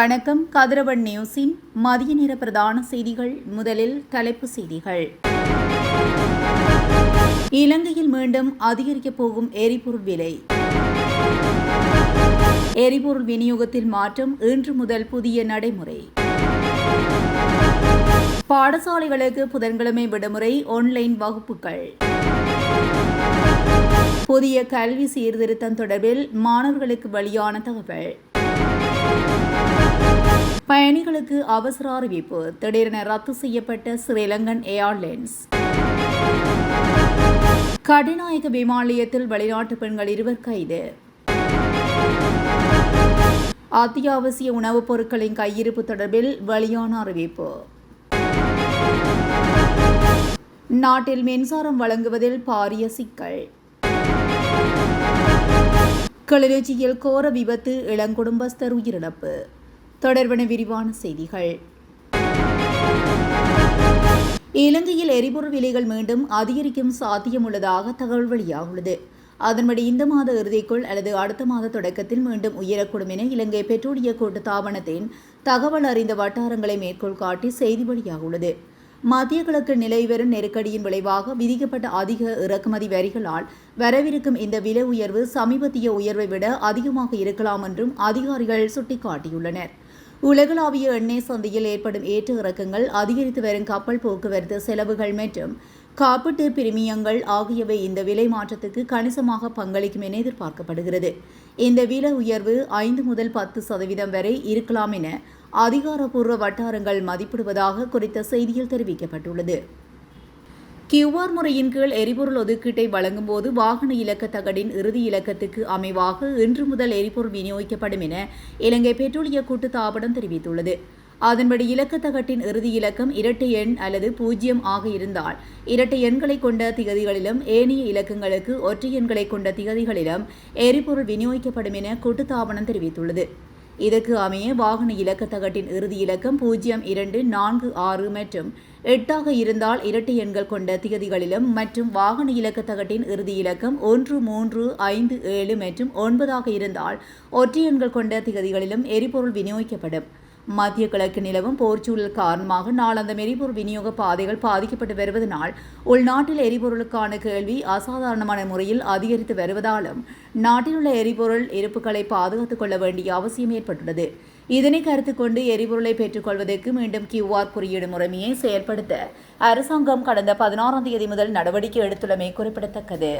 வணக்கம். கதிரவன் நியூஸின் மதிய நேர பிரதான செய்திகள். முதலில் தலைப்புச் செய்திகள். இலங்கையில் மீண்டும் அதிகரிக்கப் போகும் எரிபொருள் விலை. எரிபொருள் விநியோகத்தில் மாற்றம், இன்று முதல் புதிய நடைமுறை. பாடசாலைகளுக்கு புதன்கிழமை விடுமுறை, ஆன்லைன் வகுப்புகள். புதிய கல்வி சீர்திருத்தம் தொடர்பில் மாணவர்களுக்கு வெளியான தகவல். பயணிகளுக்கு அவசர அறிவிப்பு, திடீரென ரத்து செய்யப்பட்ட ஸ்ரீலங்கன் ஏர்லைன்ஸ். கடிநாயக்க விமான நிலையத்தில் வெளிநாட்டு பெண்கள் 2 கைது. அத்தியாவசிய உணவுப் பொருட்களின் கையிருப்பு தொடர்பில் வெளியான அறிவிப்பு. நாட்டில் மின்சாரம் வழங்குவதில் பாரிய சிக்கல். கிளிநொச்சியில் கோர விபத்து, இளங்குடும்பஸ்தர் உயிரிழப்பு. தொடர்பான விரிவான செய்திகள். இலங்கையில் எரிபொருள் விலைகள் மீண்டும் அதிகரிக்கும் சாத்தியம் உள்ளதாக தகவல் வெளியாகியுள்ளது. அதன்படி இந்த மாத இறுதிக்குள் அல்லது அடுத்த மாத தொடக்கத்தில் மீண்டும் உயரக்கூடும் என இலங்கை பெட்ரோலிய கூட்டுத்தாபனத்தின் தகவல் அறிந்த வட்டாரங்களை மேற்கோள் காட்டி செய்தி வெளியாகியுள்ளது. மத்திய கிழக்கு நிலவிவரும் நெருக்கடியின் விளைவாக விதிக்கப்பட்ட அதிக இறக்குமதி வரிகளால் வரவிருக்கும் இந்த விலை உயர்வு சமீபத்திய உயர்வை விட அதிகமாக இருக்கலாம் என்றும் அதிகாரிகள் சுட்டிக்காட்டியுள்ளனர். உலகளாவிய எண்ணெய் சந்தையில் ஏற்படும் ஏற்ற இறக்கங்கள், அதிகரித்து வரும் கப்பல் போக்குவரத்து செலவுகள் மற்றும் காப்பீட்டு பிரிமியங்கள் ஆகியவை இந்த விலை மாற்றத்துக்கு கணிசமாக பங்களிக்கும் என எதிர்பார்க்கப்படுகிறது. இந்த விலை உயர்வு 5 முதல் 10% வரை இருக்கலாம் என அதிகாரப்பூர்வ வட்டாரங்கள் மதிப்பிடுவதாக குறித்த செய்தியில் தெரிவிக்கப்பட்டுள்ளது. QR முறையின் கீழ் எரிபொருள் ஒதுக்கீட்டை வழங்கும் போது வாகன இலக்க தகடின் இறுதி இலக்கத்துக்கு அமைவாக இன்று முதல் எரிபொருள் விநியோகிக்கப்படும் என இலங்கை பெட்ரோலிய கூட்டுத்தாபனம் தெரிவித்துள்ளது. அதன்படி இலக்கத்தகட்டின் இறுதி இலக்கம் இரட்டை எண் அல்லது 0 ஆக இருந்தால் இரட்டை எண்களை கொண்ட திகதிகளிலும், ஏனைய இலக்கங்களுக்கு ஒற்றை எண்களை கொண்ட திகதிகளிலும் எரிபொருள் விநியோகிக்கப்படும் என கூட்டுத்தாபனம் தெரிவித்துள்ளது. இதற்கு அமைய வாகன இலக்கத்தகட்டின் இறுதி இலக்கம் 0, 2, 4, 6 மற்றும் 8 இருந்தால் இரட்டை எண்கள் கொண்ட திகதிகளிலும் மற்றும் வாகன இலக்கத்தகட்டின் இறுதி இலக்கம் 1, 3, 5, 7 மற்றும் 9 இருந்தால் ஒற்றை எண்கள் கொண்ட திகதிகளிலும் எரிபொருள் விநியோகிக்கப்படும். மத்திய கிழக்கு நிலவும் போர்ச்சூழல் காரணமாக நாளாந்தம் எரிபொருள் விநியோக பாதைகள் பாதிக்கப்பட்டு வருவதனால் உள்நாட்டில் எரிபொருளுக்கான கேள்வி அசாதாரணமான முறையில் அதிகரித்து வருவதாலும் நாட்டில் உள்ள எரிபொருள் இருப்புகளை பாதுகாத்துக் கொள்ள வேண்டிய அவசியம் ஏற்பட்டுள்ளது. இதனை கருத்தில் கொண்டு எரிபொருளை பெற்றுக்கொள்வதற்கு மீண்டும் QR குறியீடு முறைமையை செயல்படுத்த அரசாங்கம் கடந்த 16ஆம் தேதி முதல் நடவடிக்கை எடுத்துள்ளமை குறிப்பிடத்தக்கது.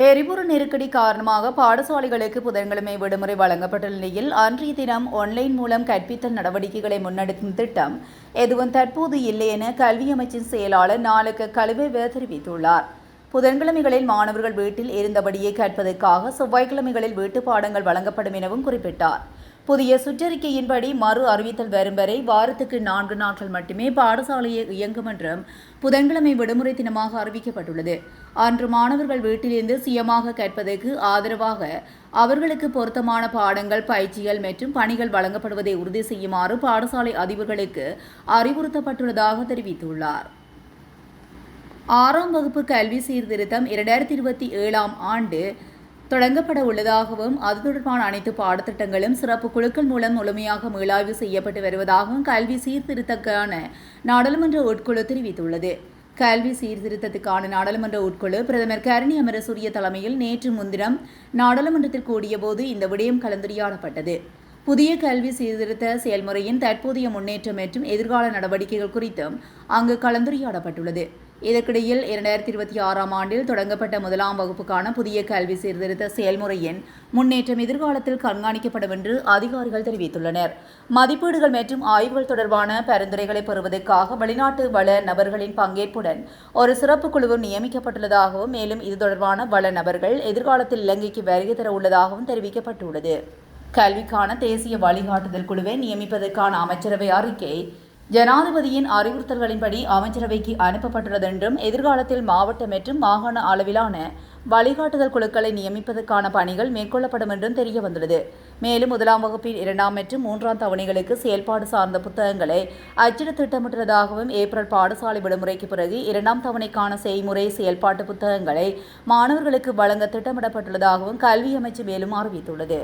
எரிபொருள் நெருக்கடி காரணமாக பாடசாலைகளுக்கு புதன்கிழமை விடுமுறை வழங்கப்பட்டுள்ள நிலையில் அன்றைய தினம் ஆன்லைன் மூலம் கற்பித்தல் நடவடிக்கைகளை முன்னெடுக்கும் திட்டம் எதுவும் தற்போது இல்லை என கல்வி அமைச்சின் செயலாளர் நாளுக்கு கலுவேவ தெரிவித்துள்ளார். புதன்கிழமைகளில் மாணவர்கள் வீட்டில் இருந்தபடியே கற்பதற்காக செவ்வாய்க்கிழமைகளில் வீட்டு பாடங்கள் வழங்கப்படும் எனவும் குறிப்பிட்டார். புதிய சுற்றறிக்கையின்படி மறு அறிவித்தல் வரும் வரை வாரத்துக்கு 4 நாட்கள் மட்டுமே பாடசாலையை இயங்கும் என்றும் புதன்கிழமை விடுமுறை தினமாக அறிவிக்கப்பட்டுள்ளது. அன்று மாணவர்கள் வீட்டிலிருந்து சுயமாக கற்பதற்கு ஆதரவாக அவர்களுக்கு பொருத்தமான பாடங்கள், பயிற்சிகள் மற்றும் பணிகள் வழங்கப்படுவதை உறுதி செய்யுமாறு பாடசாலை அதிபர்களுக்கு அறிவுறுத்தப்பட்டுள்ளதாக தெரிவித்துள்ளார். 6ஆம் வகுப்பு கல்வி சீர்திருத்தம் 2027ஆம் ஆண்டு தொடங்கப்பட உள்ளதாகவும் அது தொடர்பான அனைத்து பாடத்திட்டங்களும் சிறப்பு குழுக்கள் மூலம் முழுமையாக மீளாய்வு செய்யப்பட்டு வருவதாகவும் கல்வி சீர்திருத்தத்துக்கான நாடாளுமன்ற உட்குழு தெரிவித்துள்ளது. கல்வி சீர்திருத்தத்துக்கான நாடாளுமன்ற உட்குழு பிரதமர் கரணி அமரசூரிய தலைமையில் நேற்று முன்தினம் நாடாளுமன்றத்தில் கூடியபோது இந்த விடயம் கலந்துரையாடப்பட்டது. புதிய கல்வி சீர்திருத்த செயல்முறையின் தற்போதைய முன்னேற்றம் மற்றும் எதிர்கால நடவடிக்கைகள் குறித்தும் அங்கு கலந்துரையாடப்பட்டுள்ளது. இதற்கிடையில் 2026ஆம் ஆண்டில் தொடங்கப்பட்ட 1ஆம் வகுப்புக்கான புதிய கல்வி சீர்திருத்த செயல்முறையின் முன்னேற்றம் எதிர்காலத்தில் கண்காணிக்கப்படும் என்று அதிகாரிகள் தெரிவித்துள்ளனர். மதிப்பீடுகள் மற்றும் ஆய்வுகள் தொடர்பான பரிந்துரைகளை பெறுவதற்காக வெளிநாட்டு வள நபர்களின் பங்கேற்புடன் ஒரு சிறப்பு குழுவும் நியமிக்கப்பட்டுள்ளதாகவும் மேலும் இது தொடர்பான வள நபர்கள் எதிர்காலத்தில் இலங்கைக்கு வருகை தர உள்ளதாகவும் தெரிவிக்கப்பட்டுள்ளது. கல்விக்கான தேசிய வழிகாட்டுதல் குழுவை நியமிப்பதற்கான அமைச்சரவை அறிக்கை ஜனாதிபதியின் அறிவுறுத்தல்களின்படி அமைச்சரவைக்கு அனுப்பப்பட்டுள்ளது என்றும் எதிர்காலத்தில் மாவட்ட மற்றும் மாகாண அளவிலான வழிகாட்டுதல் குழுக்களை நியமிப்பதற்கான பணிகள் மேற்கொள்ளப்படும் என்றும் தெரிய வந்துள்ளது. மேலும் 1ஆம் வகுப்பில் 2ஆம் மற்றும் 3ஆம் தவணைகளுக்கு செயல்பாடு சார்ந்த புத்தகங்களை அச்சிட திட்டமிட்டுள்ளதாகவும் ஏப்ரல் பாடசாலை விடுமுறைக்கு பிறகு 2ஆம் தவணைக்கான செய்முறை செயல்பாட்டு புத்தகங்களை மாணவர்களுக்கு வழங்க திட்டமிடப்பட்டுள்ளதாகவும் கல்வி அமைச்சு மேலும் அறிவித்துள்ளது.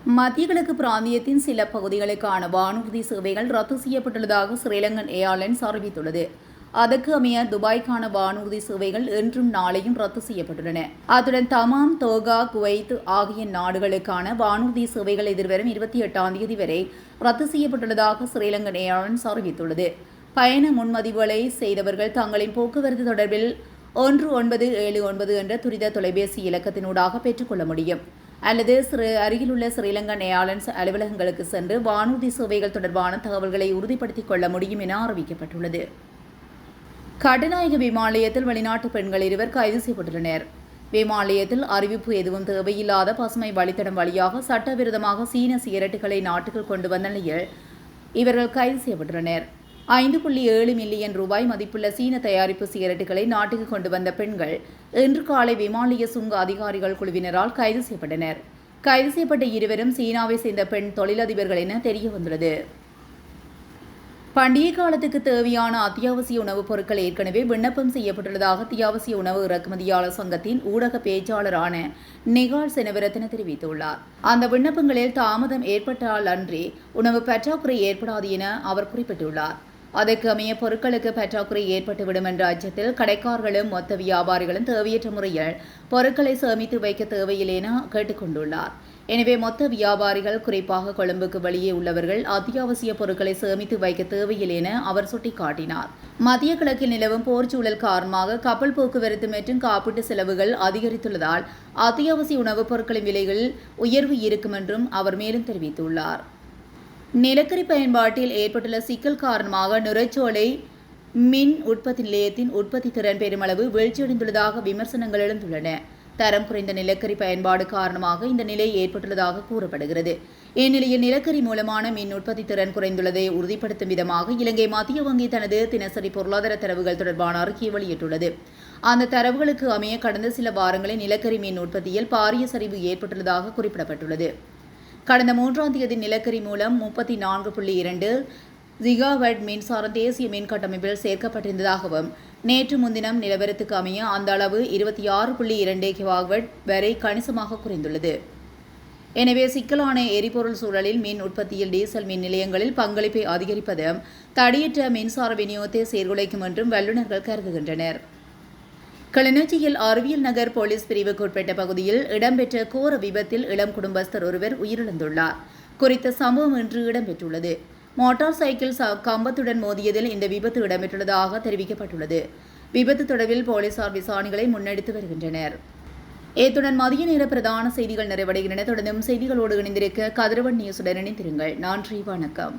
மத்திய கிழக்கு பிராந்தியத்தின் சில பகுதிகளுக்கான வானூர்தி சேவைகள் ரத்து செய்யப்பட்டுள்ளதாக ஸ்ரீலங்கன் ஏர்லைன்ஸ் அறிவித்துள்ளது. அதற்கு அமைய துபாய்க்கான வானூர்தி சேவைகள் இன்றும் நாளையும் ரத்து செய்யப்பட்டுள்ளன. அத்துடன் தமாம், தோகா, குவைத் ஆகிய நாடுகளுக்கான வானூர்தி சேவைகள் எதிர்வரும் 28ஆம் தேதி வரை ரத்து செய்யப்பட்டுள்ளதாக ஸ்ரீலங்கன் ஏர்லைன்ஸ் அறிவித்துள்ளது. பயண முன்மதிவுகளை செய்தவர்கள் தங்களின் போக்குவரத்து தொடர்பில் 1979 என்ற துரித தொலைபேசி இலக்கத்தினூடாக பெற்றுக்கொள்ள முடியும். அல்லது அருகிலுள்ள ஸ்ரீலங்கன் ஏர்லைன்ஸ் அலுவலகங்களுக்கு சென்று வானூர்தி சேவைகள் தொடர்பான தகவல்களை உறுதிப்படுத்திக் கொள்ள முடியும் என அறிவிக்கப்பட்டுள்ளது. கட்டுநாயக்க விமான நிலையத்தில் வெளிநாட்டு பெண்கள் 2 கைது செய்யப்பட்டுள்ளனர். விமான நிலையத்தில் அறிவிப்பு எதுவும் தேவையில்லாத பசுமை வழித்தடம் வழியாக சட்டவிரோதமாக சீன சிகரெட்டுகளை நாட்டுக்குள் கொண்டு வந்த நிலையில் இவர்கள் கைது செய்யப்பட்டுள்ளனர். 5.7 மில்லியன் ரூபாய் மதிப்புள்ள சீன தயாரிப்பு சிகரெட்டுகளை நாட்டுக்கு கொண்டு வந்த பெண்கள் இன்று காலை விமான நிலைய சுங்க அதிகாரிகள் குழுவினரால் கைது செய்யப்பட்டனர். கைது செய்யப்பட்ட 2 சீனாவை சேர்ந்த பெண் தொழிலதிபர்கள் என தெரியவந்துள்ளது. பண்டிகை காலத்துக்கு தேவையான அத்தியாவசிய உணவுப் பொருட்கள் ஏற்கனவே விண்ணப்பம் செய்யப்பட்டுள்ளதாக அத்தியாவசிய உணவு இறக்குமதியாளர் சங்கத்தின் ஊடக பேச்சாளரான நிகால் செனவிரத்ன தெரிவித்துள்ளார். அந்த விண்ணப்பங்களில் தாமதம் ஏற்பட்டால் அன்றி உணவு பற்றாக்குறை ஏற்படாது என அவர் குறிப்பிட்டுள்ளார். அதற்கு அமைய பொருட்களுக்கு பற்றாக்குறை ஏற்பட்டுவிடும் என்ற அச்சத்தில் கடைக்காரர்களும் மொத்த வியாபாரிகளும் தேவையற்ற முறையில் பொருட்களை சேமித்து வைக்க தேவையில்லை என கேட்டுக்கொண்டுள்ளார். எனவே மொத்த வியாபாரிகள், குறிப்பாக கொழும்புக்கு வெளியே உள்ளவர்கள் அத்தியாவசிய பொருட்களை சேமித்து வைக்க தேவையில்லை என அவர் சுட்டிக்காட்டினார். மத்திய கிழக்கில் நிலவும் போர்ச்சூழல் காரணமாக கப்பல் போக்குவரத்து மற்றும் காப்பீட்டு செலவுகள் அதிகரித்துள்ளதால் அத்தியாவசிய உணவுப் பொருட்களின் விலைகள் உயர்வு இருக்கும் என்றும் அவர் மேலும் தெரிவித்துள்ளார். நிலக்கரி பயன்பாட்டில் ஏற்பட்டுள்ள சிக்கல் காரணமாக நுரைச்சோலை மின் உற்பத்தி நிலையத்தின் உற்பத்தி திறன் பெருமளவு வீழ்ச்சியடைந்துள்ளதாக விமர்சனங்கள் எழுந்துள்ளன. தரம் குறைந்த நிலக்கரி பயன்பாடு காரணமாக இந்த நிலை ஏற்பட்டுள்ளதாக கூறப்படுகிறது. இந்நிலையில் நிலக்கரி மூலமான மின் உற்பத்தி திறன் குறைந்துள்ளதை உறுதிப்படுத்தும் விதமாக இலங்கை மத்திய வங்கி தனது தினசரி பொருளாதார தரவுகள் தொடர்பான அறிக்கையை வெளியிட்டுள்ளது. அந்த தரவுகளுக்கு அமைய கடந்த சில வாரங்களில் நிலக்கரி மின் உற்பத்தியில் பாரிய சரிவு ஏற்பட்டுள்ளதாக குறிப்பிடப்பட்டுள்ளது. கடந்த 3ஆம் தேதி நிலக்கரி மூலம் 34.2 ஜிகாவாட் மின்சாரம் தேசிய மின் கட்டமைப்பில் சேர்க்கப்பட்டிருந்ததாகவும் நேற்று முன்தினம் நிலவரத்துக்கு அமைய அந்த அளவு 26.2 கிகாவாட் வரை கணிசமாக குறைந்துள்ளது. எனவே சிக்கலான எரிபொருள் சூழலில் மின் உற்பத்தியில் டீசல் மின் நிலையங்களில் பங்களிப்பை அதிகரிப்பதும் தடையற்ற மின்சார விநியோகத்தை சீர்குலைக்கும் என்றும் வல்லுநர்கள் கருதுகின்றனர். கிளிநொச்சியில் அறிவியல் நகர் போலீஸ் பிரிவுக்கு உட்பட்ட பகுதியில் இடம்பெற்ற கோர விபத்தில் இளம் குடும்பஸ்தர் ஒருவர் உயிரிழந்துள்ளார். குறித்த சம்பவம் இன்று இடம்பெற்றுள்ளது. மோட்டார் சைக்கிள் கம்பத்துடன் மோதியதில் இந்த விபத்து இடம்பெற்றுள்ளதாக தெரிவிக்கப்பட்டுள்ளது. விபத்து தொடர்பில் போலீசார் விசாரணைகளை முன்னெடுத்து வருகின்றனர். இத்துடன் மதிய நேர பிரதான செய்திகள் நிறைவடைகின்றன. தொடர்ந்தும் செய்திகளோடு இணைந்திருக்க கதிரவன் நியூஸுடன் இணைந்திருங்கள். நன்றி, வணக்கம்.